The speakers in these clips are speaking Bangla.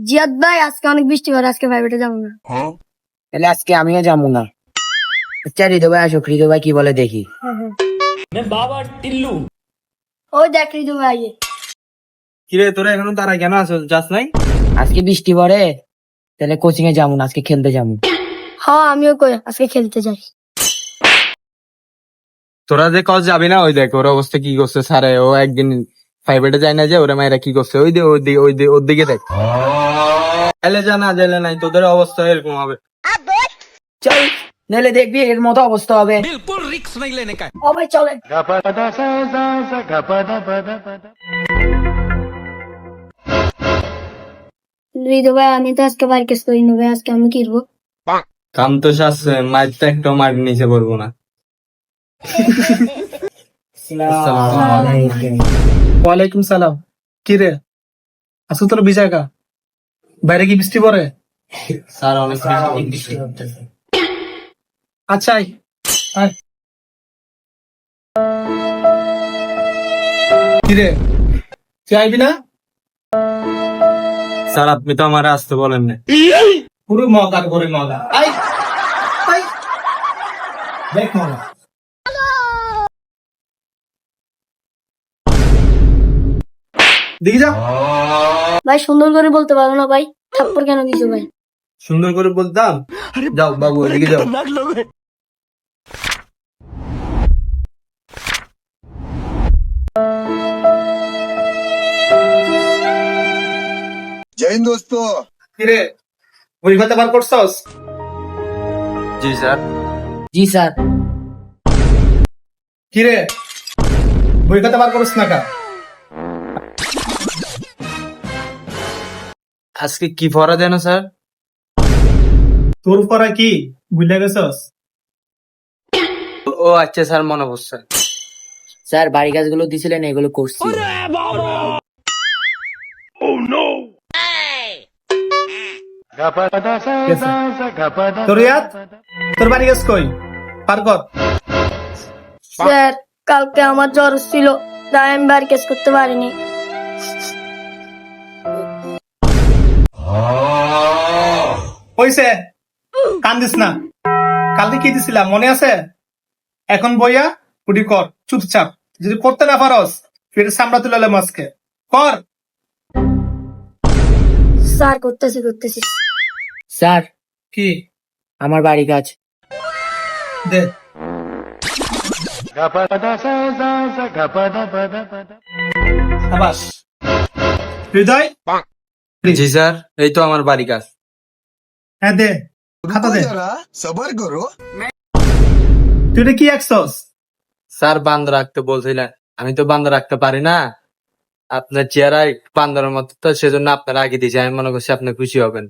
জিয়াদ ভাই আজকে অনেক বৃষ্টি পড়ে, আজকে প্রাইভেটে যাবো না। তাহলে আজকে আমিও যাবো না। আচ্ছা হৃদয় ভাই আসো, হৃদয় ভাই কি বলে দেখি। ওই দেখ রিজু ভাই। কিরে তোরা এখনো তারা কেন আছো, যাস নাই? আজকে বৃষ্টি পড়ে, তাহলে কোচিং এ যাবো না, আজকে খেলতে যাবো। হ্যাঁ আমিও কই আজকে খেলতে যাই। তোরা যে কল যাবি না, ওই দেখ ওর অবস্থা কি করছে স্যারে। ও একদিন প্রাইভেটে যায় না, যে ওরা মায়েরা কি করছে, ওর দিকে দেখ। এলে যা না জেলে নাই, তোদের অবস্থা এরকম হবে। চল নাহলে দেখবি এর মতো অবস্থা হবে। ও ভাই চলেন। রিজু ভাই আমি তো আজকে বাইর কেস করি না ভাই, আজকে আমি কিনবো। কাম তো শাস মাছ তো একটা মার নিচে পড়বো না। ওয়ালাইকুম সালাম। কি রে আজকে তোর বিজায়গা বাইরে কি বৃষ্টি পড়ে? স্যার অনেক বৃষ্টি হতেছে। আচ্ছা আয় আয়। কি রে তুই আইবি না? স্যার আপনি তো আমার আসতে বলেন না। পুরো মগা করে মগা। আয় আয় দেখ মগা। দেখি যা। ভাই সুন্দর করে বলতে পারো না ভাই, থাপ্পড় কেন দিছো ভাই? সুন্দর করে বলতাম। যাও বাবু ওইদিকে যাও। जय हिंद दोस्तों। কি রে বই খাতা বার করছস? জি স্যার। জি স্যার। কি রে বই খাতা বার করছ না কা? আজকে কি পড়া দেন স্যার? তোর পড়া কি বুঝলে গেছস? ও আচ্ছা স্যার, মনে পড়ছে। স্যার বাড়ি কাজগুলো দিছিলেন এগুলো করছি। তোর ইয়াদ তোর বাড়ি গেছ কই? পার কর। স্যার কালকে আমার জ্বর ছিল, তাই আমি বাইর কেস করতে পারিনি। হইছে কান্দিস না। কালকে কি দিছিলাম মনে আছে? এখন বইয়া পুটি কর চুপচাপ। যদি করতে না পারস ফির সামলা তুলে মাছকে কর। স্যার করতেছি। স্যার কি আমার বাড়ি কাজ। দে সাবাস। হৃদয় জি স্যার, এই তো আমার বাড়ি কাজ। হ্যাঁ দে খাতা দে। जरा सबर करो। তুই এটা কি একছস? স্যার বান্ধ রাখতে বলছিলেন, আমি তো বান্ধ রাখতে পারি না। আপনার চেহারায় বান্দরের মতো, তো সেজন্য আপনার আগে দিয়েছি। আমি মনে করছি আপনি খুশি হবেন।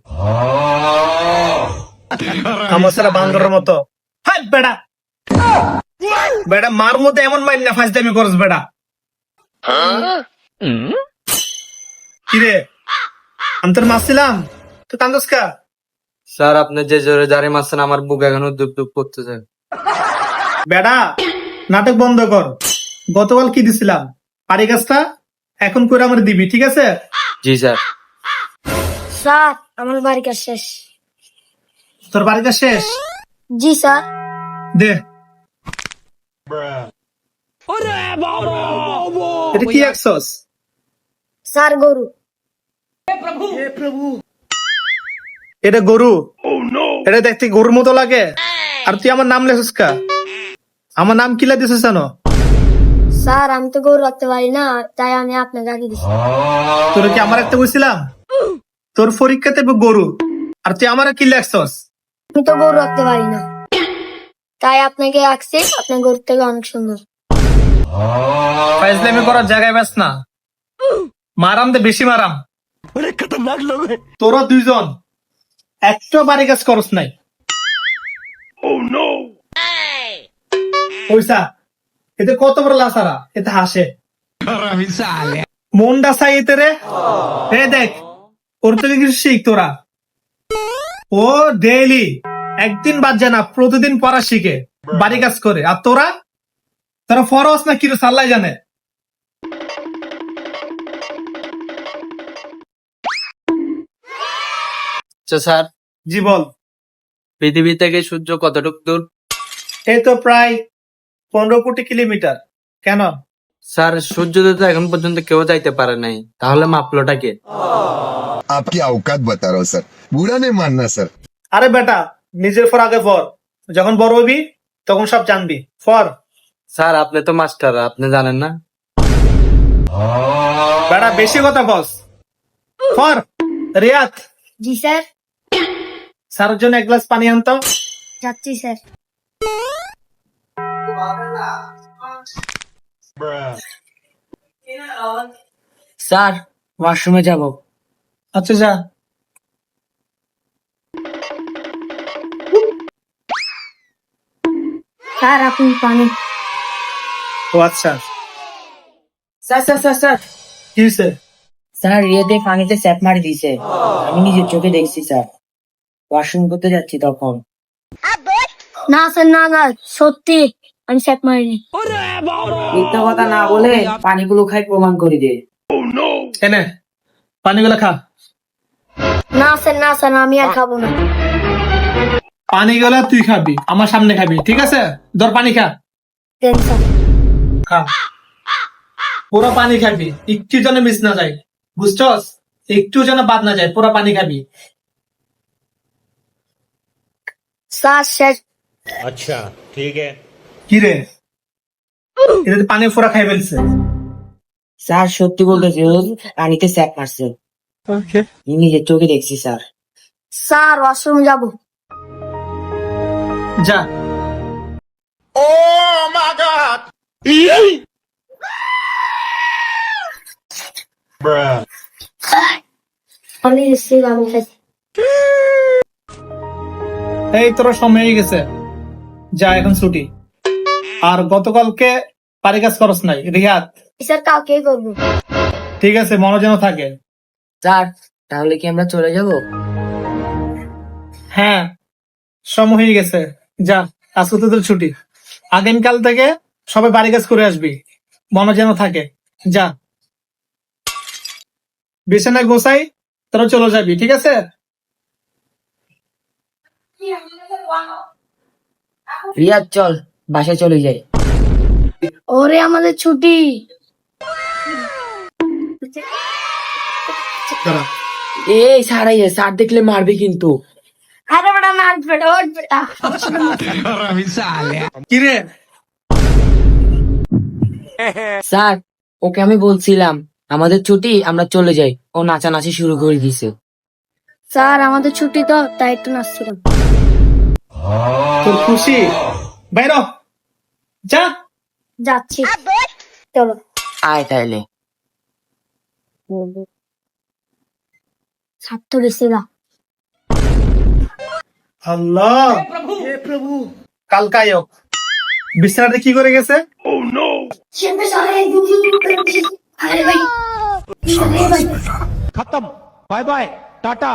আমার সারা বান্দরের মতো। হাই বেড়া বেড়া মার মতো এমন মাইল না ফাঁসদামি করস বেড়া। কিরে আমি তোর মারছিলাম তুই কান্দস কা? স্যার আপনি যে জোরে জারি মারছেন, আমার বুক এখনো দুপ দুপ করতেছে। বেড়া নাটক বন্ধ কর। গতকাল কি দিছিলাম পারি গাছটা এখন করে আমার দিবি, ঠিক আছে? জি স্যার। স্যার আমার বাড়ি কাজ শেষ। তোর বাড়িটা শেষ? জি স্যার। দে এটা কি একছস? স্যার গরু। এটা গরু? এটা দেখতে গরুর মতো লাগে। আর তুই আমার নাম লেখস কা? আমার নাম কিলা দিছিস জানো? স্যার আমি তো গরু রাখতে পারি না, তাই আমি আপনাকে আগে দিচ্ছি। তোর কি আমার একটা বলছিলাম? তোর পরীক্ষাতে গরু আর তুই আমার কি লেখছস? আমি তো গরু রাখতে পারি না, তাই আপনাকে রাখছি। আপনার গরুর থেকে অনেক সুন্দর। ফাইজলামি করার জায়গায় ব্যাস না, মারাম দে বেশি মারাম। তোরা দুইজন একটা বাড়ি কাজ করস নাই। পয়সা এতে কত বড় লাসারা, এতে হাসে মনটা চাই এতে রে। দেখ ওর থেকে কিছু শিখ তোরা। ও ডেইলি একদিন বাদ যায় না, প্রতিদিন পড়া শিখে বাড়ি কাজ করে। আর তোরা তোরা ফরস না কিরো সাল্লাই জানে। আচ্ছা স্যার, জি বল। পৃথিবী থেকে সূর্য কতটুকু দূর? এই তো প্রায় 15 কোটি কিলোমিটার। কেন? স্যার, সূর্যতে তো এখন পর্যন্ত কেউ যাইতে পারে নাই, তাহলে মাপলোটা কে? आपकी औकात बता रहा हूँ सर, बुरा नहीं मानना सर। আরে বেটা, নিজের ফর আগে ফর, যখন বড় হবি তখন সব জানবি। ফর। স্যার, আপনি তো মাস্টার, আপনি জানেন না? বেটা বেশি কথা বস। ফর। রিয়াদ, জি স্যার। স্যারের জন্য 1 গ্লাস পানি আনতো। যাচ্ছি স্যার। স্যার, ওয়াশরুমে যাব। আচ্ছা যা। স্যার আপনি পানি। ও আচ্ছা, স্যার স্যার স্যার স্যার কি হয়েছে? স্যার, রিয়াদে পানিতে স্যাপ মারি দিয়েছে। আমি নিজের চোখে দেখছি স্যার। ওয়াশরুম করতে যাচ্ছি তখন। না স্যার, না না, সত্যি আমি স্যাপ মারিনি। মিথ্যা কথা না বলে পানিগুলো খাই প্রমাণ করে দে। এনে পানিগুলো খা। না স্যার, না স্যার, আমি আর খাবো না। পানিগুলো তুই খাবি, আমার সামনে খাবি, ঠিক আছে? ধর পানি খা। দেন স্যার। খা, পুরো পানি খাবি, একটু যেন মিস না যায়, বুঝছস? একটু যেন বাদ না যায়, পুরো পানি খাবি। স্যার শেষ। अच्छा ठीक है। কি রে, এটা তো পানি পুরা খাই ফেলছে। স্যার সত্যি বলতেছি, ও পানিতে স্যাপ মারছে। আমি নিজের চোখে দেখছি স্যার। স্যার ওয়াশরুম যাব। যা। আমি এসেছি, আমি খাইছি। এই তোর সময় হয়ে গেছে, যা এখন ছুটি। আর গতকালকে পারি কাজ করস নাই, রিয়াদ। স্যার কালকেই করবো। ঠিক আছে, মনে যেন থাকে। স্যার, তাহলে কি আমরা চলে যাব? হ্যাঁ, সময় হয়ে গেছে, যা। আজকে তোদের ছুটি, আগামীকাল থেকে সবাই বাড়ি কাজ করে আসবি, মনে যেন থাকে। যা, বিছানায় গোছাই, তোরা চলে যাবি, ঠিক আছে? রিয়াদ চল, বাসায় চলে যাই। ওরে আমাদের ছুটি। দাঁড়া। এই স্যার আইয়ে, স্যার দেখলে মারবে কিন্তু। আরে বেটা না, বেটা ওঠ বেটা। কি রে? স্যার, ওকে আমি বলছিলাম আমাদের ছুটি, আমরা চলে যাই। ও নাচানাচি শুরু করে দিছে। স্যার আমাদের ছুটি তো, তাই একটু নাচছিলাম। তোর খুশি? বাইর হ। যা। যাচ্ছি, চলো। আয় তাইলে। ছাড়তো গেছিলাম। আল্লাহ, হে প্রভু, কালকায়ক বিছানাতে কি করে গেছে? আরে ভাই, खत्म। Bye bye Tata.